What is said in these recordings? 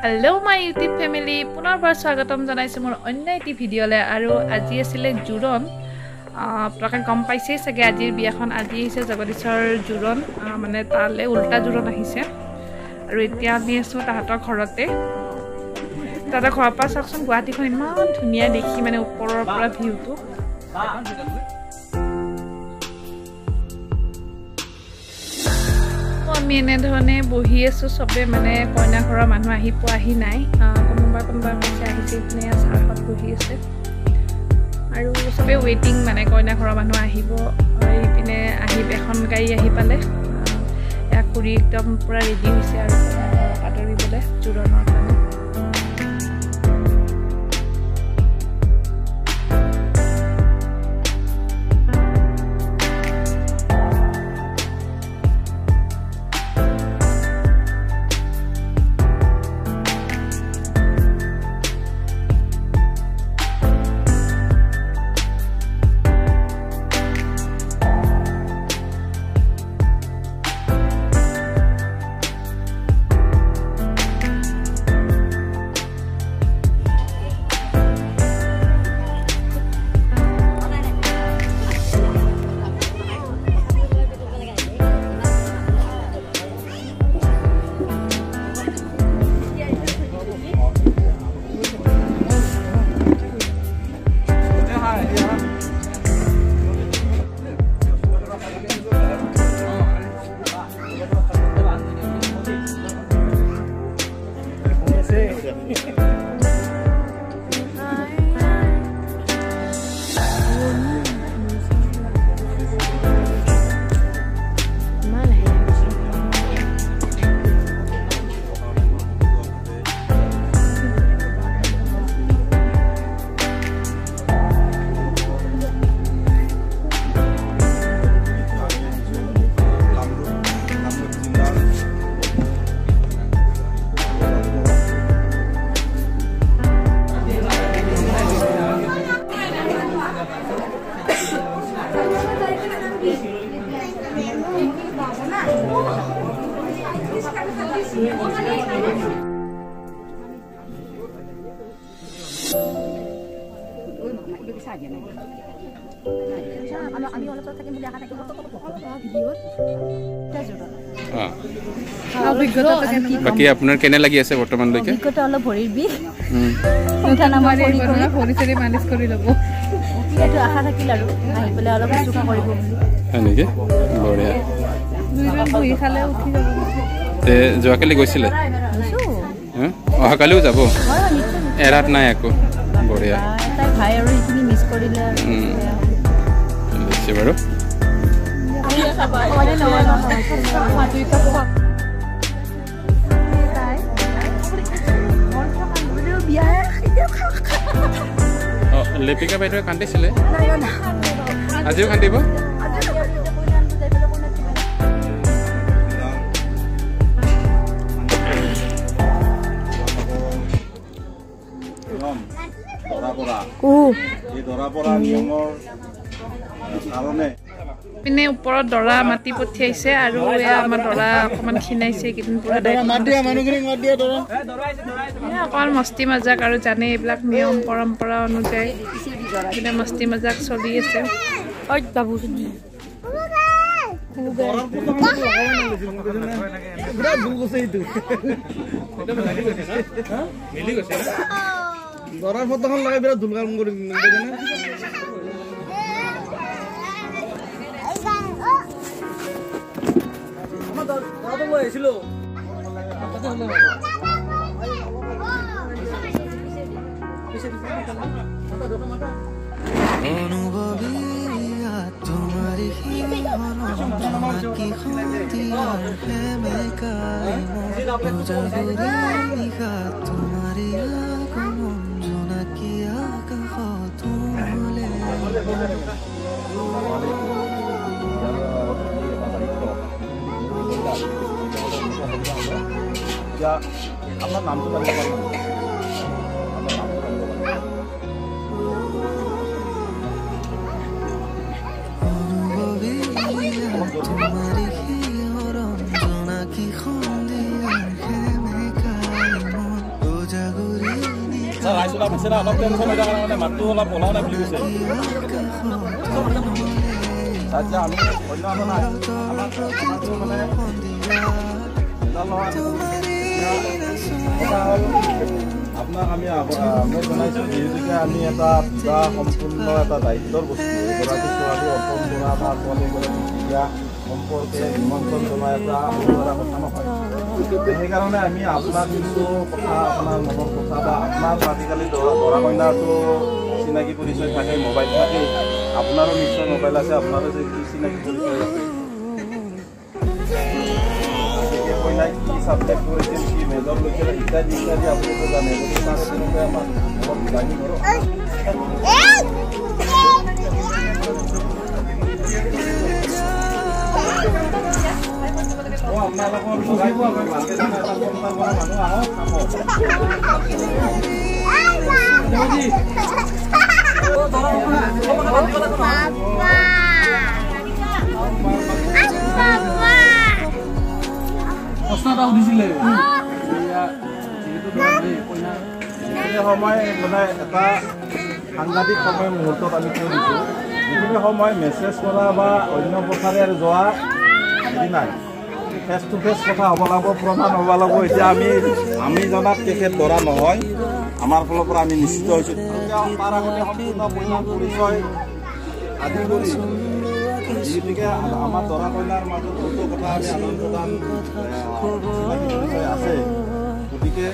hello my YouTube family पुनर्बार स्वागतम जनाइছো मोर अन्य eighty भिडिओले आरो আজি আছিল জুৰণ আপোনালোকে গম পাইছে চাগে আজিৰ বিয়াখন আজি হৈছে জগদীশৰ জুৰণ মানে তালে উল্টা জুৰণ আহিছে আৰু এতিয়া আমি আছো তাহাতৰ ঘৰতে তাতে ঘৰৰ পৰা চাওকচোন গুৱাহাটীখন ইমান ধুনীয়া দেখি মানে ওপৰৰ পৰা ভিউটো আমি এনে ধৰণে বহি আছো সবে মানে কইনা ঘৰৰ মানুহ আহি পোৱাহি নাই কোনোবা মাছে আহিছে ইপিনে চাহত বহি আছে আৰু সবে ৱেটিং মানে কইনা ঘৰৰ মানুহ আহিব ইপিনে আহিব এখন গাড়ী আহি পালে এক কৰি একদম পুৰা ৰেডি হৈছে আৰু আদৰিবলে জুৰণৰ কাৰণে বাকি আপোনাৰ কেনে লাগি আছে বৰ্তমান লৈকে অভিজ্ঞতা অলপ ভৰিৰ বিষ ভৰি মালিশ কৰি ল'ব এইটো আশা থাকিল আৰু আহি পেলাই অলপ চুকা কৰিব বুলি হয় নেকি বঢ়িয়া দুইজন বহি খালে উঠি যাব তে যোৱাকালি গৈছিলে অহাকালিও যাব এৰাত নাই একো বঢ়িয়া তাই ভাই আৰু এইখিনি মিছ কৰিলে নিশ্চয় বাৰু লেপিকা বাইদেৱে কান্দিছিলে আজিও কান্দিব পিনে ওপৰত দৰা মাতি পঠিয়াইছে আৰু আমাৰ দৰা অকমান খিনাইছে এইকেইদিন পুৰা অকমান মস্তি মজাক আৰু জানে এইবিলাক নিয়ম পৰম্পৰা অনুযায়ী মস্তি মজাক চলি আছে দৰাৰ ফটোখন লগাই বিৰাট ধুলকাম কৰি আহিছিলো আপনাৰ নাম তো জানতে পাৰবেন তোমাৰ অলপ আছে না অলপ টেনশ্যন হৈ থকা কাৰণে মাতটো অলপ ওলাও নাই বুলি কৈছে আচ্ছা আমি অন্য নাই আমাৰটো মানে আপোনাক আমি মই জনাইছোঁ যিহেতুকে আমি এটা বিবাহ সম্পূৰ্ণ এটা দায়িত্বৰ বস্তু এগৰাকী ছোৱালী অৰ্পণ কৰা বা ছোৱালীগৰাকী বিয়া সম্পৰ্কে নিমন্ত্ৰণ জনোৱা এটা কথা নহয় সেইকাৰণে আমি আপোনাৰ কিছু কথা আপোনাৰ মনৰ কথা বা আপোনাৰ আজিকালি দৰা কইনাটো চিনাকি পৰিচয় থাকে মোবাইল থাকে আপোনাৰো নিশ্চয় মোবাইল আছে আপোনাৰো যে কি চিনাকি পৰিচয় আছে কইনাই কি ছাবজেক্ট কৰিছিল কি মেজৰ লৈছিল ইত্যাদি ইত্যাদি আপোনালোকে জানে গতিকে তাৰে তেনেকৈ আমাক অলপ জানি ধৰক আপোনালোকৰ ভালকৈ জানে এটা সন্তান কৰা মানুহ আহক প্ৰশ্ন এটা সুধিছিলে সময় মানে এটা সাংঘাতিক সময় মুহূৰ্তত আমি কৈ দিছোঁ যিখিনি সময় মেছেজ কৰা বা অন্য প্ৰকাৰে আৰু যোৱা হেৰি নাই ফেচ টু ফেচ কথা হ'ব লাগিব প্ৰমাণ হ'ব লাগিব এতিয়া আমি জনাত তেখেত দৰা নহয় আমাৰ ফালৰ পৰা আমি নিশ্চিত হৈছোঁ তাৰ আগতে সম্পূৰ্ণ কইনাৰ পৰিচয় আদি কৰি যিহেতুকে আমাৰ দৰা কইনাৰ মাজত বহুতো কথা আমি আদান প্ৰদান আছে গতিকে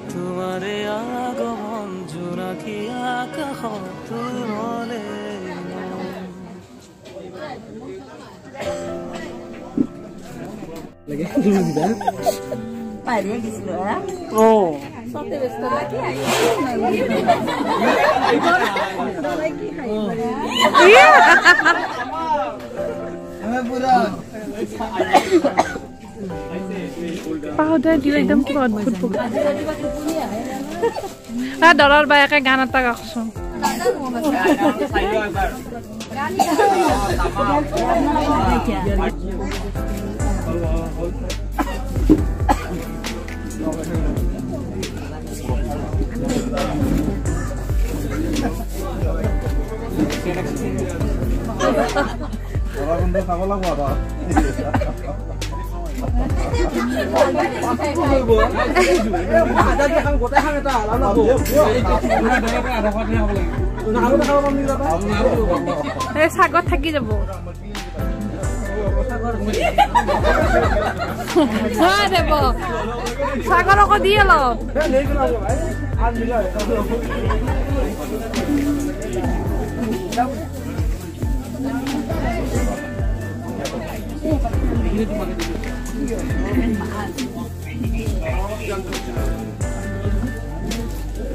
তোমাৰে আগমন জোনাকি আকাশ তুমলে পাৰি গিছিলো সতে ব্যস্ত লাগি পাহোদা দিল একদম কিবা অদ্ভুত দৰাৰ বায়েকে গান এটা গাওকচোন খাব লাগিব সাগত থাকি যাব দেব সাগৰ আকৌ দি অলপ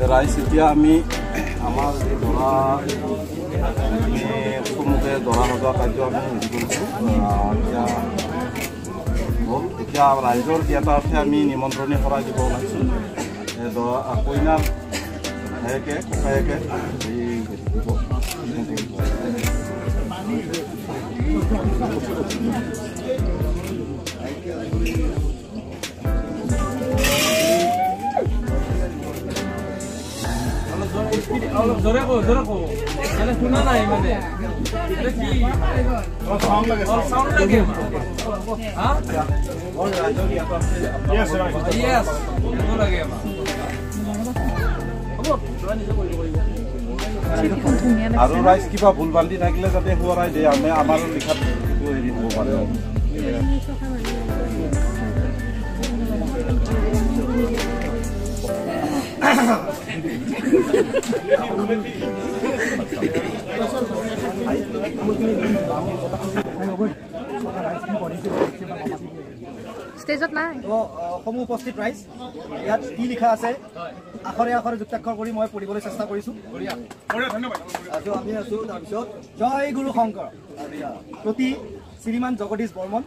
ৰাইজ এতিয়া আমি আমাৰ এই দৰা চমুকে দৰা সজোৱা কাৰ্য আমি হেৰি কৰিছোঁ এতিয়া ৰাইজৰ জ্ঞাতাৰ্থে আমি নিমন্ত্ৰণী শৰাই দিব ওলাইছোঁ কইনাৰ ভায়েকে ককায়েকে অলপ জোরে কো মানে শুনা নাই মানে এটা কি সাউন্ড লাগে হ্যাঁ ইয়েস তো লাগে আমা আৰু ৰাইজ কিবা ভুল বান্ধি থাকিলে যাতে শুৱাই দিয়ে আমি আমাৰ লিখাত হেৰি হ'ব পাৰে ষ্টেজত নাই সমূহ উপস্থিত ৰাইজ ইয়াত কি লিখা আছে আখৰে আখৰে যুক্তাক্ষৰ কৰি মই পঢ়িবলৈ চেষ্টা কৰিছোঁ আমি আছোঁ তাৰপিছত জয় গুৰু শংকৰ প্ৰতি শ্ৰীমান জগদীশ বৰ্মন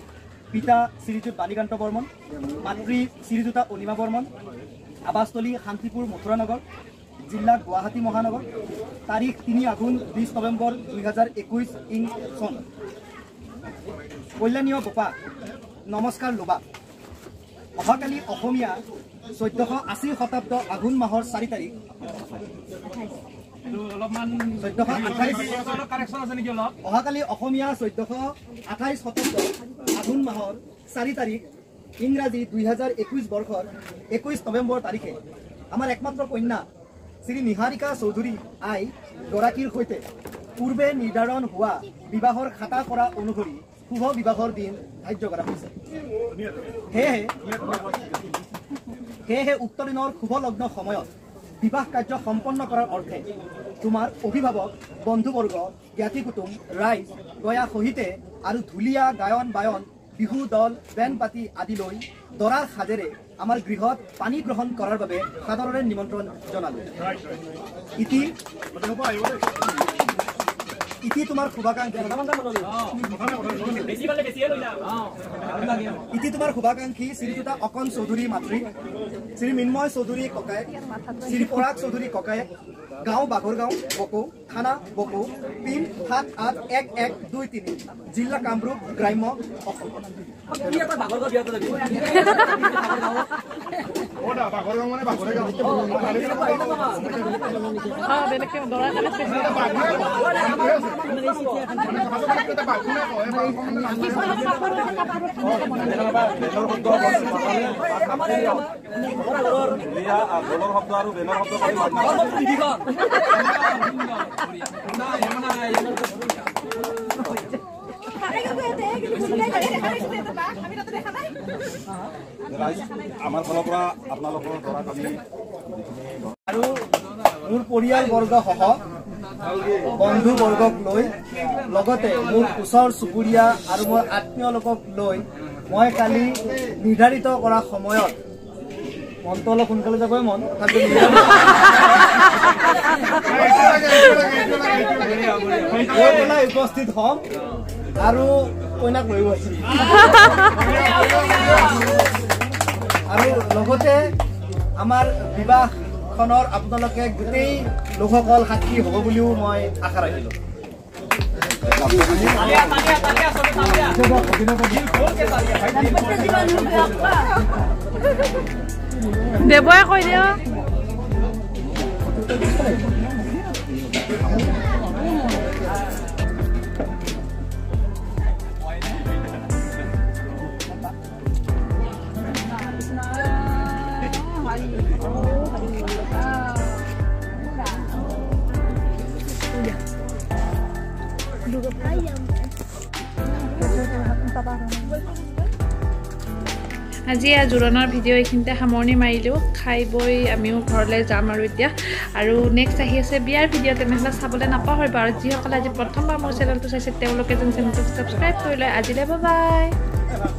পিতা শ্ৰীযুত বালিকান্ত বৰ্মন মাতৃ শ্ৰীযুতা অনিমা বৰ্মন আৱাসস্থলী শান্তিপুৰ মথুৰানগৰ জিলা গুৱাহাটী মহানগৰ তাৰিখ 3 আঘোণ 20 নৱেম্বৰ 2021 ইং চন কল্যাণীয় গোপা নমস্কাৰ লোবা অহাকালি অসমীয়া 1480 শতাব্দ আঘোণ মাহৰ 4 তাৰিখ অহাকালি অসমীয়া 1428 শতাব্দ আঘোণ মাহৰ 4 তাৰিখ ইংৰাজী 2021 বৰ্ষৰ 21 নৱেম্বৰ তাৰিখে আমাৰ একমাত্ৰ কন্যা শ্ৰী নিহাৰিকা চৌধুৰী আই গৰাকীৰ সৈতে পূৰ্বে নিৰ্ধাৰণ হোৱা বিবাহৰ খাতা কৰা অনুসৰি শুভ বিবাহৰ দিন ধাৰ্য কৰা হৈছে সেয়েহে উক্ত দিনৰ শুভ লগ্ন সময়ত বিবাহ কাৰ্য সম্পন্ন কৰাৰ অৰ্থে তোমাৰ অভিভাৱক বন্ধুবৰ্গ জ্ঞাতি কুটুম ৰাইজ গয়া সহিতে আৰু ঢুলীয়া গায়ন বায়ন বিহু দল বেন পাতি আদি লৈ দৰাৰ সাজেৰে আমাৰ গৃহত পানী গ্ৰহণ কৰাৰ বাবে সাদৰেৰে নিমন্ত্ৰণ জনালো ইতি তোমাৰ শুভাকাংক্ষী শ্ৰীযুতা অকণ চৌধুৰী মাতৃ শ্ৰী মিন্ময় চৌধুৰী ককায়েক শ্ৰী পৰাগ চৌধুৰী ককায়েক গাঁও বাঘৰগাঁও বকো থানা বকো পিন 781123 জিলা কামৰূপ গ্ৰাম্য অসম আমাৰ ফালৰ পৰা আপোনালোকৰ দৰাক আমি আৰু মোৰ পৰিয়ালবৰ্গ সহ বন্ধুবৰ্গক লৈ লগতে মোৰ ওচৰ চুবুৰীয়া আৰু মোৰ আত্মীয় লোকক লৈ মই কালি নিৰ্ধাৰিত কৰা সময়ত মনটো অলপ সোনকালে যাবই মন উপস্থিত হ'ম আৰু কইনাক লৈও আছো আৰু লগতে আমাৰ বিবাহখনৰ আপোনালোকে গোটেই লোকসকল সাক্ষী হ'ব বুলিও মই আশা ৰাখিলোঁ দেৱয়ে কৈ দিয়া আজি জোৰোণৰ ভিডিঅ' এইখিনিতে সামৰণি মাৰিলোঁ খাই বৈ আমিও ঘৰলৈ যাম আৰু এতিয়া আৰু নেক্সট আহি আছে বিয়াৰ ভিডিঅ' তেনেহ'লে চাবলৈ নাপাহৰিবা আৰু যিসকলে আজি প্ৰথমবাৰ মোৰ চেনেলটো চাইছে তেওঁলোকে যেন চেনেলটো ছাবস্ক্ৰাইব কৰি লয় আজিলৈ বাই বাই